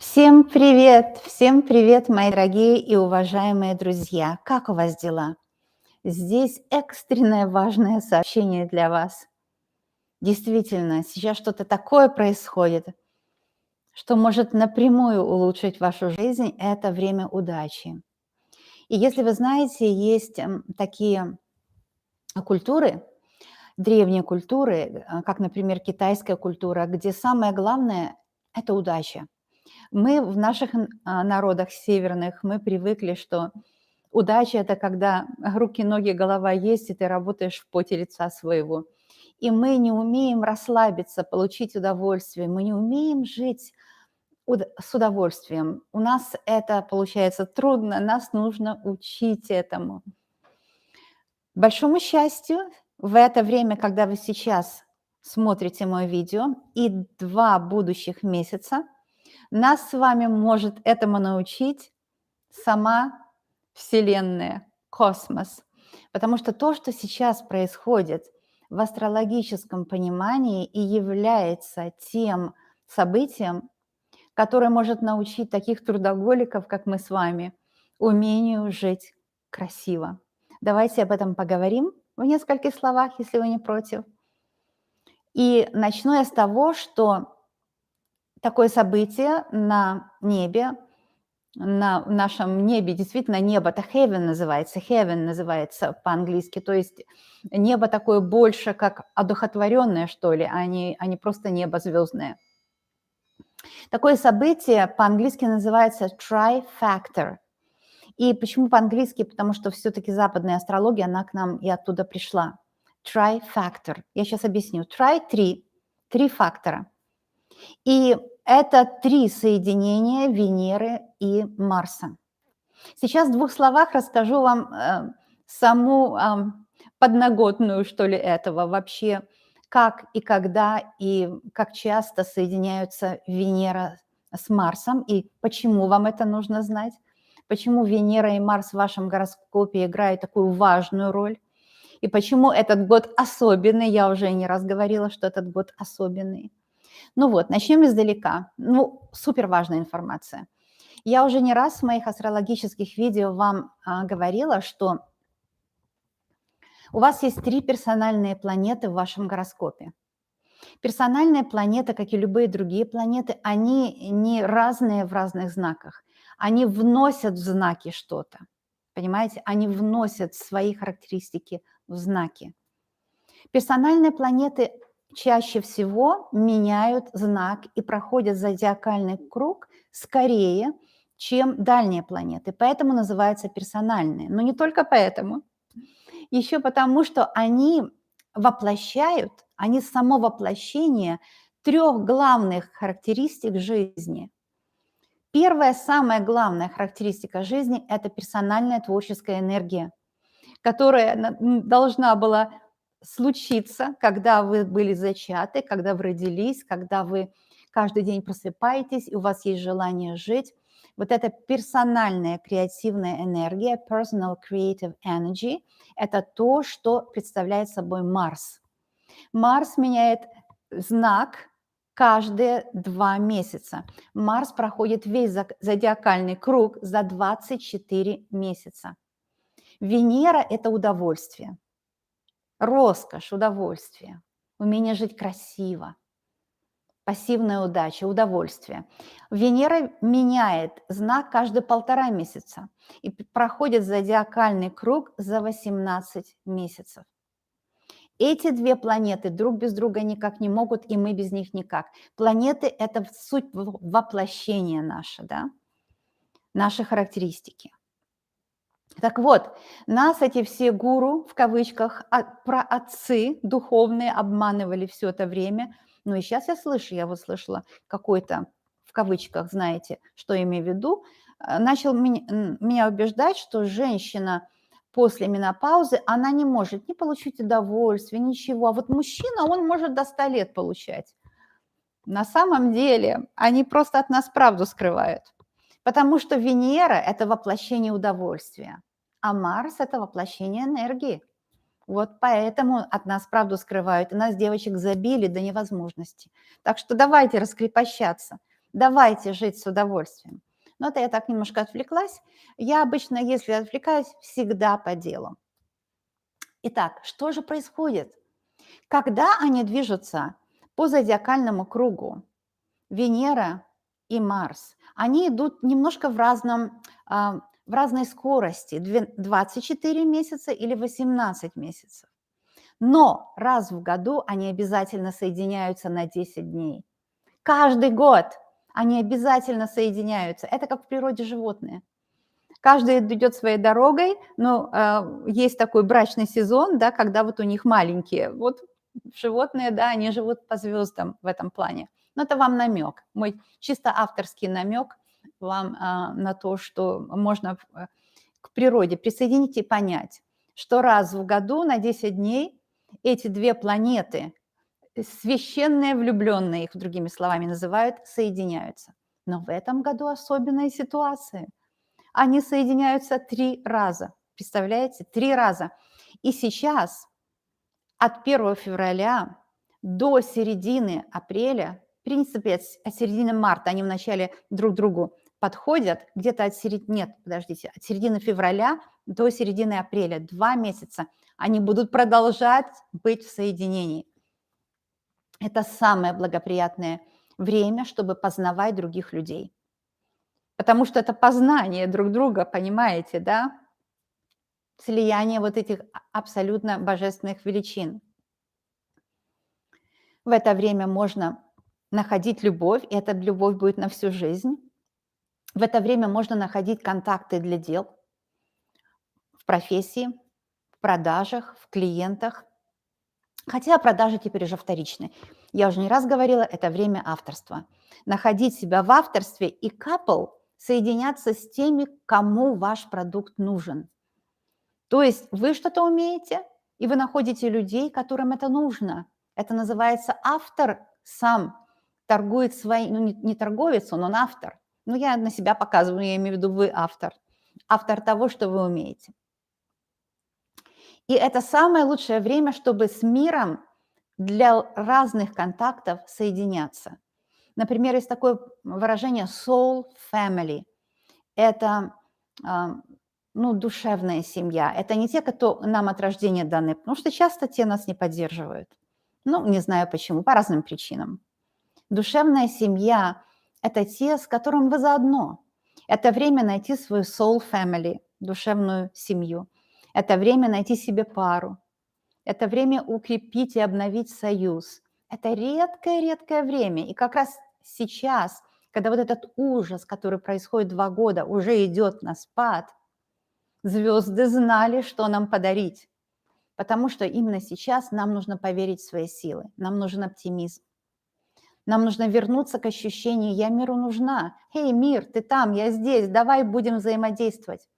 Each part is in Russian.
Всем привет, мои дорогие и уважаемые друзья. Как у вас дела? Здесь экстренное важное сообщение для вас. Действительно, сейчас что-то такое происходит, что может напрямую улучшить вашу жизнь. Это время удачи. И если вы знаете, есть такие культуры, древние культуры, как, например, китайская культура, где самое главное– это удача. Мы в наших народах северных, мы привыкли, что удача– это когда руки, ноги, голова есть, и ты работаешь в поте лица своего. И мы не умеем расслабиться, получить удовольствие, мы не умеем жить с удовольствием. У нас это получается трудно, нас нужно учить этому. К большому счастью, в это время, когда вы сейчас смотрите мое видео, и 2 будущих месяца, нас с вами может этому научить сама Вселенная, космос. Потому что то, что сейчас происходит в астрологическом понимании и является тем событием, которое может научить таких трудоголиков, как мы с вами, умению жить красиво. Давайте об этом поговорим в нескольких словах, если вы не против. И начну я с того, что такое событие на небе, на нашем небе, действительно, небо, это heaven называется по-английски, то есть небо такое больше как одухотворенное, что ли, а не просто небо звездное. Такое событие по-английски называется tri-factor. И почему по-английски? Потому что все-таки западная астрология, она к нам и оттуда пришла. Tri-factor. Я сейчас объясню. Tri– три фактора. И это 3 соединения Венеры и Марса. Сейчас в 2 словах расскажу вам саму подноготную, что ли, этого вообще, как и когда, и как часто соединяются Венера с Марсом, и почему вам это нужно знать, почему Венера и Марс в вашем гороскопе играют такую важную роль, и почему этот год особенный, я уже не раз говорила, что этот год особенный. Ну вот, начнем издалека. Супер важная информация. Я уже не раз в моих астрологических видео вам говорила, что у вас есть 3 персональные планеты в вашем гороскопе. Персональные планеты, как и любые другие планеты, они не разные в разных знаках. Они вносят в знаки что-то. Понимаете? Они вносят свои характеристики в знаки. Персональные планеты чаще всего меняют знак и проходят зодиакальный круг скорее, чем дальние планеты. Поэтому называются персональные. Но не только поэтому. Еще потому, что они воплощают, они само воплощение 3 главных характеристик жизни. Первая, самая главная характеристика жизни– это персональная творческая энергия, которая должна была случиться, когда вы были зачаты, когда вы родились, когда вы каждый день просыпаетесь, и у вас есть желание жить. Вот эта персональная креативная энергия, personal creative energy, это то, что представляет собой Марс. Марс меняет знак каждые 2 месяца. Марс проходит весь зодиакальный круг за 24 месяца. Венера– это удовольствие, роскошь, удовольствие, умение жить красиво, пассивная удача, удовольствие. Венера меняет знак каждые 1,5 месяца и проходит зодиакальный круг за 18 месяцев. Эти 2 планеты друг без друга никак не могут, и мы без них никак. Планеты– это суть воплощения наше, да? Наши характеристики. Так вот, нас эти все гуру, в кавычках, праотцы духовные обманывали все это время. Ну и сейчас я вот слышала какой-то, в кавычках, знаете, что я имею в виду, начал меня убеждать, что женщина после менопаузы, она не может ни получить удовольствие, ничего. А вот мужчина, он может до 100 лет получать. На самом деле они просто от нас правду скрывают. Потому что Венера– это воплощение удовольствия, а Марс– это воплощение энергии. Вот поэтому от нас правду скрывают, и нас, девочек, забили до невозможности. Так что давайте раскрепощаться. Давайте жить с удовольствием. Но это я так немножко отвлеклась. Я обычно, если отвлекаюсь, всегда по делу. Итак, что же происходит? Когда они движутся по зодиакальному кругу, Венера и Марс, они идут немножко в разной скорости, 24 месяца или 18 месяцев. Но раз в году они обязательно соединяются на 10 дней. Каждый год они обязательно соединяются. Это как в природе животные. Каждый идет своей дорогой, но есть такой брачный сезон, да, когда вот у них маленькие. Вот животные, да, они живут по звездам в этом плане. Но это вам намек, мой чисто авторский намек вам на то, что можно к природе присоединить и понять, что раз в году на 10 дней эти две планеты, священные влюбленные, их другими словами называют, соединяются. Но в этом году особенная ситуация. Они соединяются 3 раза. Представляете? 3 раза. И сейчас от 1 февраля до середины апреля, в принципе, от середины марта, они вначале друг другу подходят, где-то от середины февраля до середины апреля, 2 месяца, они будут продолжать быть в соединении. Это самое благоприятное время, чтобы познавать других людей. Потому что это познание друг друга, понимаете, да? Слияние вот этих абсолютно божественных величин. В это время можно находить любовь, и эта любовь будет на всю жизнь. В это время можно находить контакты для дел в профессии, в продажах, в клиентах. Хотя продажи теперь уже вторичны. Я уже не раз говорила, это время авторства. Находить себя в авторстве и couple соединяться с теми, кому ваш продукт нужен. То есть вы что-то умеете, и вы находите людей, которым это нужно. Это называется автор сам торгует своим, ну не торговец, он автор. Ну я на себя показываю, я имею в виду вы автор. Автор того, что вы умеете. И это самое лучшее время, чтобы с миром для разных контактов соединяться. Например, есть такое выражение soul family. Это душевная семья. Это не те, кто нам от рождения даны, потому что часто те нас не поддерживают. Ну, не знаю почему, по разным причинам. Душевная семья – это те, с которыми вы заодно. Это время найти свою soul family, душевную семью. Это время найти себе пару. Это время укрепить и обновить союз. Это редкое-редкое время. И как раз сейчас, когда вот этот ужас, который происходит 2 года, уже идет на спад, звезды знали, что нам подарить. Потому что именно сейчас нам нужно поверить в свои силы. Нам нужен оптимизм. Нам нужно вернуться к ощущению «я миру нужна». «Эй, мир, ты там, я здесь, давай будем взаимодействовать».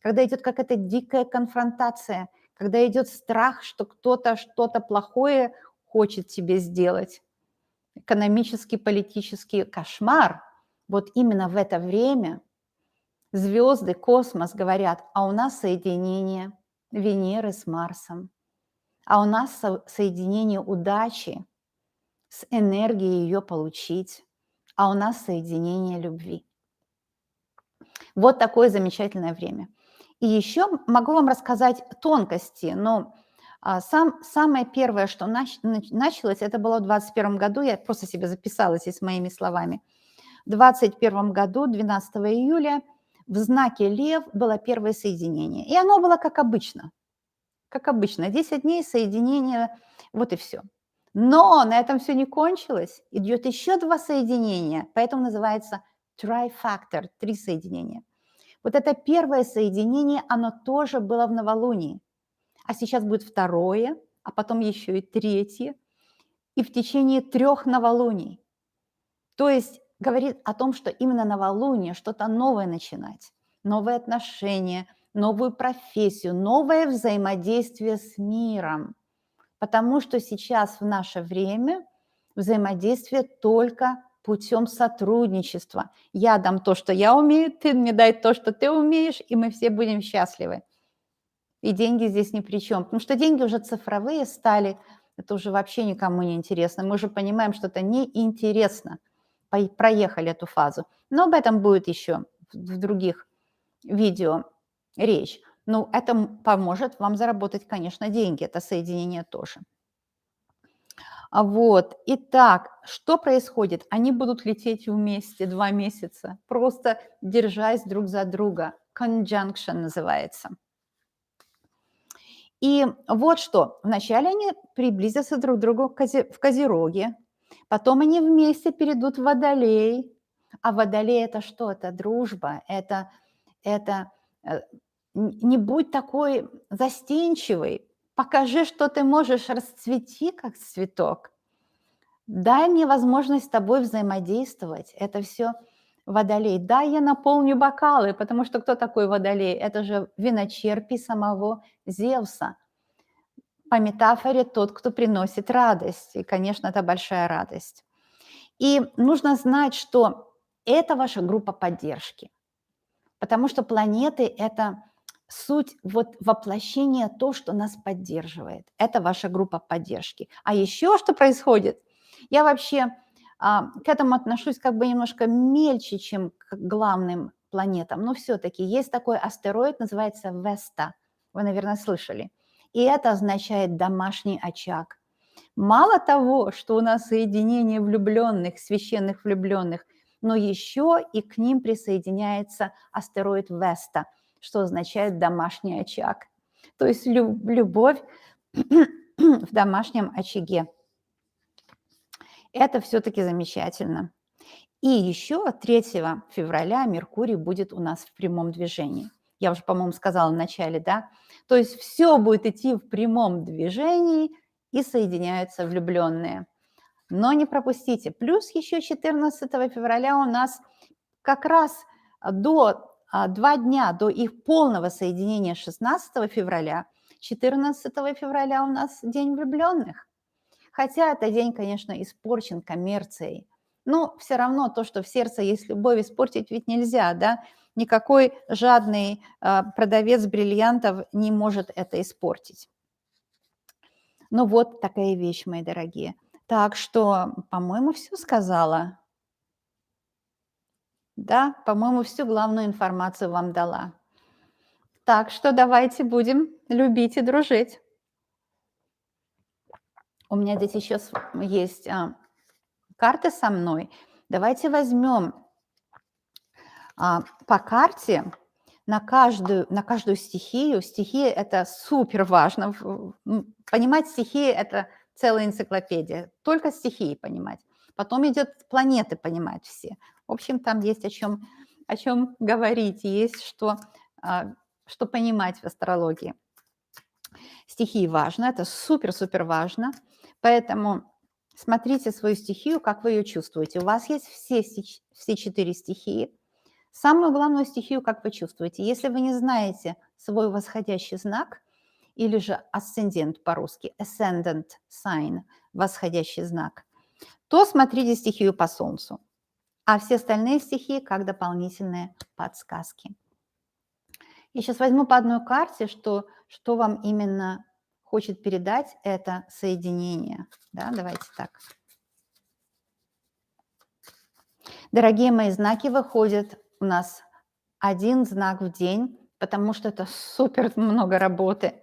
Когда идет какая-то дикая конфронтация, когда идет страх, что кто-то что-то плохое хочет тебе сделать, экономический, политический кошмар, вот именно в это время звезды, космос говорят, а у нас соединение Венеры с Марсом, а у нас соединение удачи с энергией ее получить, а у нас соединение любви. Вот такое замечательное время. И еще могу вам рассказать тонкости, но самое первое, что началось, это было в 2021 году, я просто себе записала здесь моими словами. В 2021 году, 12 июля, в знаке Лев было первое соединение. И оно было как обычно. Как обычно, 10 дней соединения, вот и все. Но на этом все не кончилось. Идет еще 2 соединения, поэтому называется trifactor, 3 соединения. Вот это первое соединение, оно тоже было в новолунии. А сейчас будет второе, а потом еще и третье. И в течение 3 новолуний. То есть говорит о том, что именно новолуние что-то новое начинать. Новые отношения, новую профессию, новое взаимодействие с миром. Потому что сейчас в наше время взаимодействие только путем сотрудничества. Я дам то, что я умею, ты мне дай то, что ты умеешь, и мы все будем счастливы. И деньги здесь ни при чем. Потому что деньги уже цифровые стали, это уже вообще никому не интересно. Мы уже понимаем, что это неинтересно. проехали эту фазу. Но об этом будет еще в других видео речь. Ну, это поможет вам заработать, конечно, деньги. Это соединение тоже. Вот. Итак, что происходит? Они будут лететь вместе 2 месяца, просто держась друг за друга. Conjunction называется. И вот что. Вначале они приблизятся друг к другу в Козероге, потом они вместе перейдут в Водолей. А Водолей – это что? Это дружба, это не будь такой застенчивый, покажи, что ты можешь, расцвети, как цветок. Дай мне возможность с тобой взаимодействовать. Это все Водолей. Дай я наполню бокалы, потому что кто такой Водолей? Это же виночерпий самого Зевса. По метафоре тот, кто приносит радость. И, конечно, это большая радость. И нужно знать, что это ваша группа поддержки. Потому что планеты – это суть вот воплощения то, что нас поддерживает. Это ваша группа поддержки. А еще что происходит? Я вообще к этому отношусь как бы немножко мельче, чем к главным планетам. Но все-таки есть такой астероид, называется Веста. Вы, наверное, слышали. И это означает домашний очаг. Мало того, что у нас соединение влюбленных, священных влюбленных, но еще и к ним присоединяется астероид Веста, что означает домашний очаг. То есть любовь в домашнем очаге. Это все-таки замечательно. И еще 3 февраля Меркурий будет у нас в прямом движении. Я уже, по-моему, сказала в начале, да? То есть все будет идти в прямом движении, и соединяются влюбленные. Но не пропустите. Плюс еще 14 февраля у нас как раз 2 дня до их полного соединения 16 февраля, 14 февраля у нас День влюбленных. Хотя этот день, конечно, испорчен коммерцией. Но все равно то, что в сердце есть любовь, испортить ведь нельзя, да? Никакой жадный продавец бриллиантов не может это испортить. Ну вот такая вещь, мои дорогие. Так что, по-моему, все сказала. Да, по-моему, всю главную информацию вам дала. Так что давайте будем любить и дружить. У меня здесь еще есть карты со мной. Давайте возьмем по карте на каждую стихию. Стихия – это супер важно. Понимать стихии – это целая энциклопедия. Только стихии понимать. Потом идет планеты понимать все. В общем, там есть о чем говорить, есть что понимать в астрологии. Стихии важно, это супер-супер важно. Поэтому смотрите свою стихию, как вы ее чувствуете. У вас есть все 4 стихии. Самую главную стихию, как вы чувствуете. Если вы не знаете свой восходящий знак, или же асцендент по-русски, ascendant sign, восходящий знак, то смотрите стихию по Солнцу. А все остальные стихии как дополнительные подсказки. Я сейчас возьму по одной карте, что вам именно хочет передать это соединение. Да, давайте так. Дорогие мои, знаки выходят у нас 1 знак в день, потому что это супер много работы.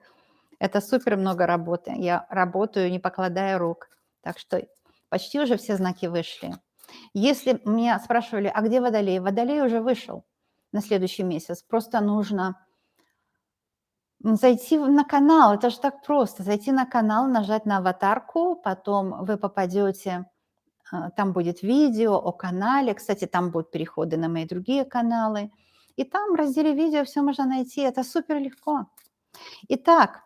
Это супер много работы. Я работаю, не покладая рук. Так что почти уже все знаки вышли. Если меня спрашивали, а где Водолей? Водолей уже вышел на следующий месяц. Просто нужно зайти на канал. Это же так просто. Зайти на канал, нажать на аватарку, потом вы попадете, там будет видео о канале. Кстати, там будут переходы на мои другие каналы. И там в разделе видео все можно найти. Это супер легко. Итак,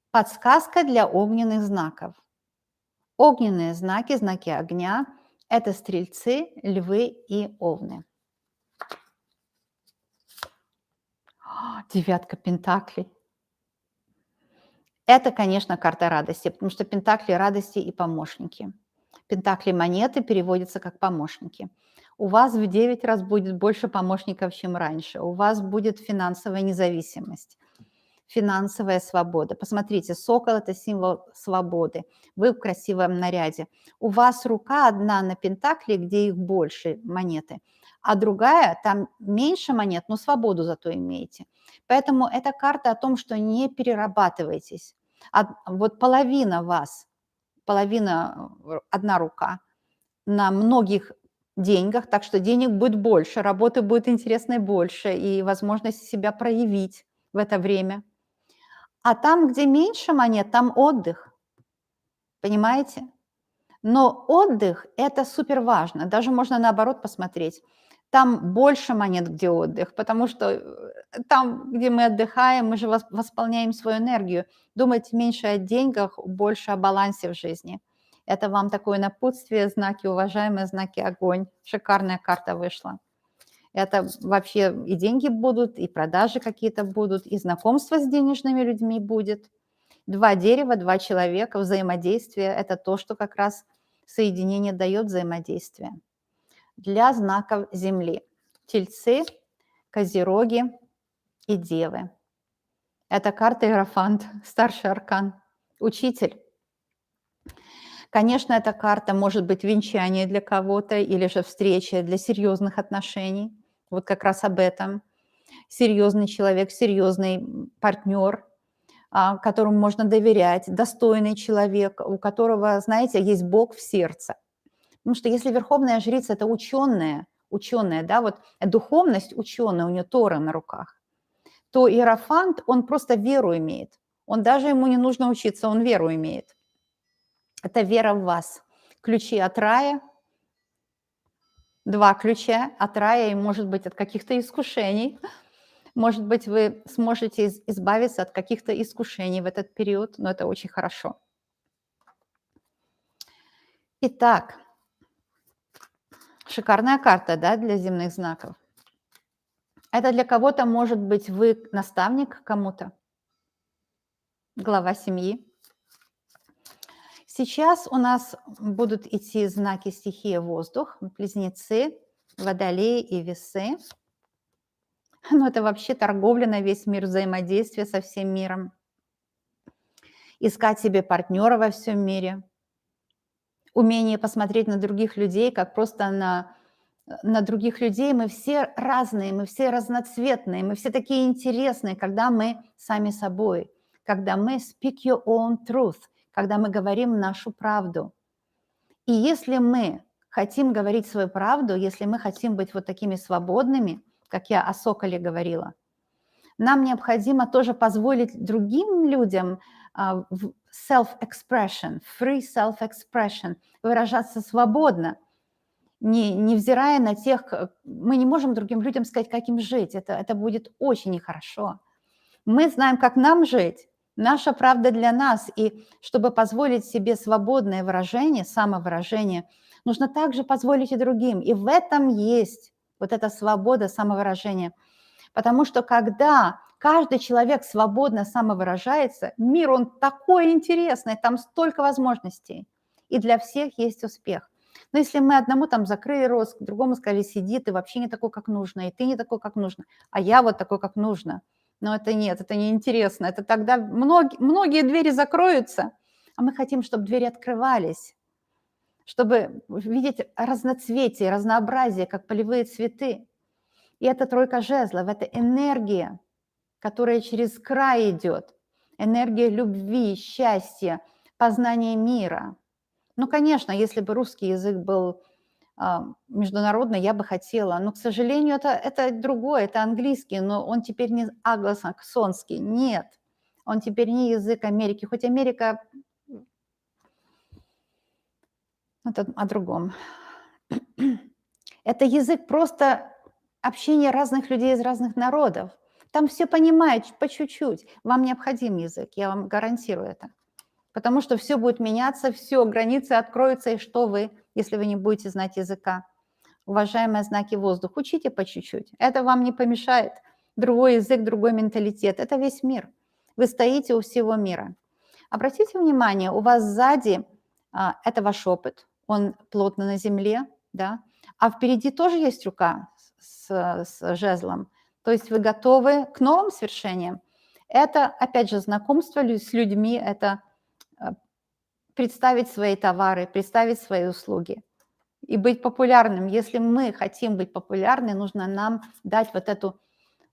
подсказка для огненных знаков. Огненные знаки, знаки огня – это стрельцы, львы и овны. 9 пентаклей. Это, конечно, карта радости, потому что пентакли – радости и помощники. Пентакли монеты переводятся как помощники. У вас в 9 раз будет больше помощников, чем раньше. У вас будет финансовая независимость. финансовая свобода. Посмотрите, сокол – это символ свободы. Вы в красивом наряде. У вас рука одна на пентакле, где их больше монеты, а другая, там меньше монет, но свободу зато имеете. Поэтому эта карта о том, что не перерабатывайтесь. Вот половина вас, половина, одна рука на многих деньгах, так что денег будет больше, работы будет интересной больше и возможность себя проявить в это время. А там, где меньше монет, там отдых, понимаете? Но отдых – это супер важно. Даже можно наоборот посмотреть. Там больше монет, где отдых, потому что там, где мы отдыхаем, мы же восполняем свою энергию. Думайте меньше о деньгах, больше о балансе в жизни. Это вам такое напутствие, знаки, уважаемые знаки огонь. Шикарная карта вышла. Это вообще и деньги будут, и продажи какие-то будут, и знакомство с денежными людьми будет. 2 дерева, 2 человека, взаимодействие – это то, что как раз соединение дает взаимодействие. Для знаков Земли – Тельцы, Козероги и Девы. Это карта Иерофант, старший аркан, учитель. Конечно, эта карта может быть венчание для кого-то или же встреча для серьезных отношений. Вот как раз об этом. Серьезный человек, серьезный партнер, которому можно доверять, достойный человек, у которого, знаете, есть Бог в сердце. Потому что если верховная жрица – это ученая, да, вот духовность ученая, у нее Тора на руках, то Иерофант, он просто веру имеет. Он даже ему не нужно учиться, он веру имеет. Это вера в вас. Ключи от рая, 2 ключа от рая и, может быть, от каких-то искушений. Может быть, вы сможете избавиться от каких-то искушений в этот период, но это очень хорошо. Итак, шикарная карта, да, для земных знаков. Это для кого-то, может быть, вы наставник кому-то, глава семьи. Сейчас у нас будут идти знаки стихии воздух, близнецы, водолеи и весы. Но это вообще торговля на весь мир, взаимодействие со всем миром. Искать себе партнера во всем мире. Умение посмотреть на других людей, как просто на других людей. Мы все разные, мы все разноцветные, мы все такие интересные, когда мы сами собой, когда мы speak your own truth, когда мы говорим нашу правду. И если мы хотим говорить свою правду, если мы хотим быть вот такими свободными, как я о соколе говорила, нам необходимо тоже позволить другим людям self-expression, free self-expression, выражаться свободно, невзирая на тех, мы не можем другим людям сказать, как им жить, это будет очень нехорошо. Мы знаем, как нам жить, наша правда для нас, и чтобы позволить себе свободное выражение, самовыражение, нужно также позволить и другим, и в этом есть вот эта свобода самовыражения. Потому что когда каждый человек свободно самовыражается, мир, он такой интересный, там столько возможностей, и для всех есть успех. Но если мы одному там закрыли рот, другому сказали, сиди, ты вообще не такой, как нужно, и ты не такой, как нужно, а я вот такой, как нужно. Но это нет, это неинтересно. Это тогда многие двери закроются, а мы хотим, чтобы двери открывались, чтобы видеть разноцветие, разнообразие, как полевые цветы. И это тройка жезлов, это энергия, которая через край идет, энергия любви, счастья, познания мира. Ну, конечно, если бы русский язык был международный, я бы хотела, но, к сожалению, это другое, это английский, но он теперь не англосаксонский, нет, он теперь не язык Америки, хоть Америка это о другом. Это язык просто общения разных людей из разных народов. Там все понимают по чуть-чуть. Вам необходим язык, я вам гарантирую это. Потому что все будет меняться, все, границы откроются, и что вы, если вы не будете знать языка? Уважаемые знаки воздух, учите по чуть-чуть. Это вам не помешает. Другой язык, другой менталитет. Это весь мир. Вы стоите у всего мира. Обратите внимание, у вас сзади это ваш опыт. Он плотно на земле, да? А впереди тоже есть рука с жезлом. То есть вы готовы к новым свершениям. Это, опять же, знакомство с людьми, это представить свои товары, представить свои услуги и быть популярным. Если мы хотим быть популярны, нужно нам дать вот эту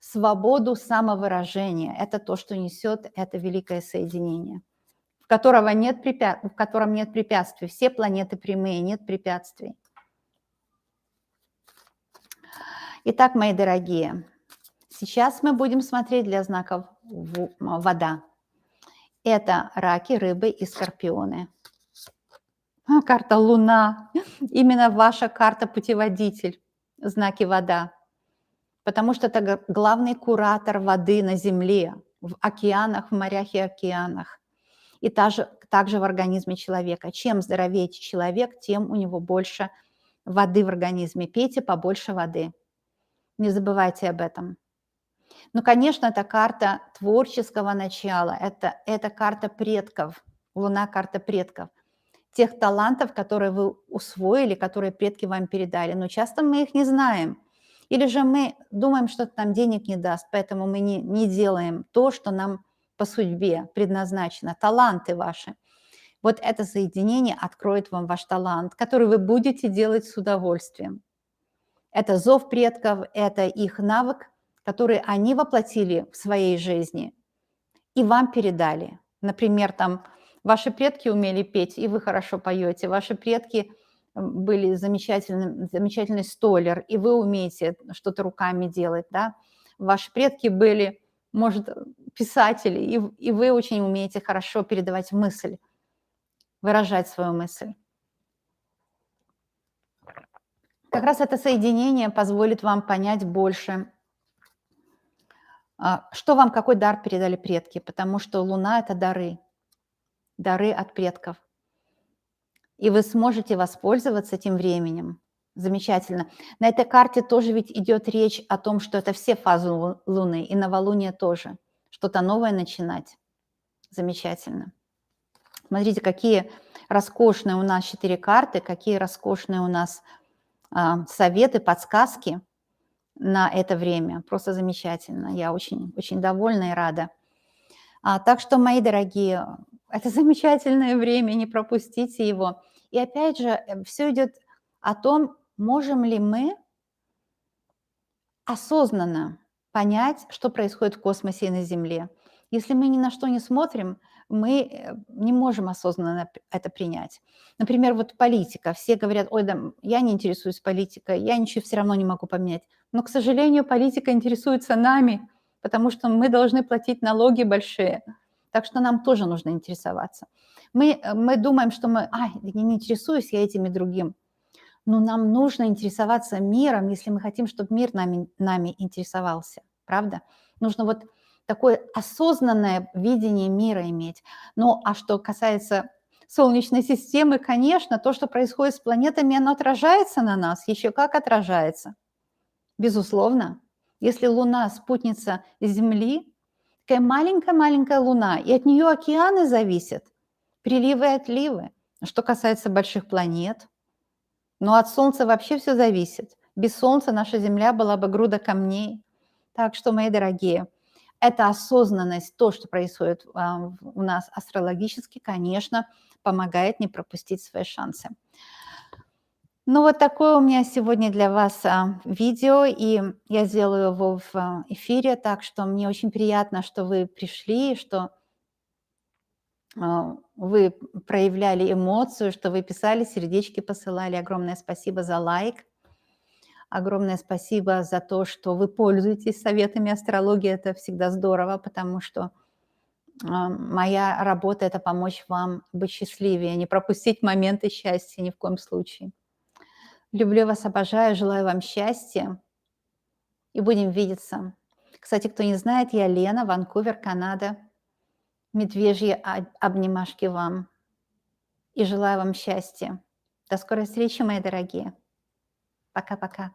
свободу самовыражения. Это то, что несет это великое соединение, в котором нет препятствий. Все планеты прямые, нет препятствий. Итак, мои дорогие, сейчас мы будем смотреть для знаков вода. Это раки, рыбы и скорпионы. Карта Луна. Именно ваша карта-путеводитель, знаки вода. Потому что это главный куратор воды на Земле, в океанах, в морях и океанах. И также в организме человека. Чем здоровее человек, тем у него больше воды в организме. Пейте побольше воды. Не забывайте об этом. Ну, конечно, это карта творческого начала. Это карта предков. Луна – карта предков. Тех талантов, которые вы усвоили, которые предки вам передали. Но часто мы их не знаем. Или же мы думаем, что это нам денег не даст, поэтому мы не делаем то, что нам по судьбе предназначено. Таланты ваши. Вот это соединение откроет вам ваш талант, который вы будете делать с удовольствием. Это зов предков, это их навык, который они воплотили в своей жизни и вам передали. Например, там ваши предки умели петь, и вы хорошо поете. Ваши предки были замечательный столер, и вы умеете что-то руками делать, да. Ваши предки были, может, писатели, и вы очень умеете хорошо передавать мысль, выражать свою мысль. Как раз это соединение позволит вам понять больше, что вам, какой дар передали предки, потому что Луна – это дары от предков. И вы сможете воспользоваться этим временем. Замечательно. На этой карте тоже ведь идет речь о том, что это все фазы Луны, и новолуние тоже. Что-то новое начинать. Замечательно. Смотрите, какие роскошные у нас 4 карты, какие роскошные у нас советы, подсказки на это время. Просто замечательно. Я очень, очень довольна и рада. Так что, мои дорогие, это замечательное время, не пропустите его. И опять же, все идет о том, можем ли мы осознанно понять, что происходит в космосе и на Земле. Если мы ни на что не смотрим, мы не можем осознанно это принять. Например, вот политика. Все говорят: ой, да, я не интересуюсь политикой, я ничего все равно не могу поменять. Но, к сожалению, политика интересуется нами, потому что мы должны платить налоги большие. Так что нам тоже нужно интересоваться. Мы думаем, что я не интересуюсь я этим и другим. Но нам нужно интересоваться миром, если мы хотим, чтобы мир нами интересовался. Правда? Нужно вот такое осознанное видение мира иметь. Ну, а что касается Солнечной системы, конечно, то, что происходит с планетами, оно отражается на нас. Еще как отражается. Безусловно. Если Луна – спутница Земли, такая маленькая-маленькая Луна, и от нее океаны зависят, приливы и отливы. Что касается больших планет, но от Солнца вообще все зависит. Без Солнца наша Земля была бы груда камней. Так что, мои дорогие, эта осознанность, то, что происходит у нас астрологически, конечно, помогает не пропустить свои шансы. Ну, вот такое у меня сегодня для вас видео, и я сделаю его в эфире, так что мне очень приятно, что вы пришли, что вы проявляли эмоцию, что вы писали, сердечки посылали. Огромное спасибо за лайк. Огромное спасибо за то, что вы пользуетесь советами астрологии. Это всегда здорово, потому что моя работа – это помочь вам быть счастливее, не пропустить моменты счастья ни в коем случае. Люблю вас, обожаю, желаю вам счастья. И будем видеться. Кстати, кто не знает, я Лена, Ванкувер, Канада. Медвежьи обнимашки вам. И желаю вам счастья. До скорой встречи, мои дорогие. Пока-пока.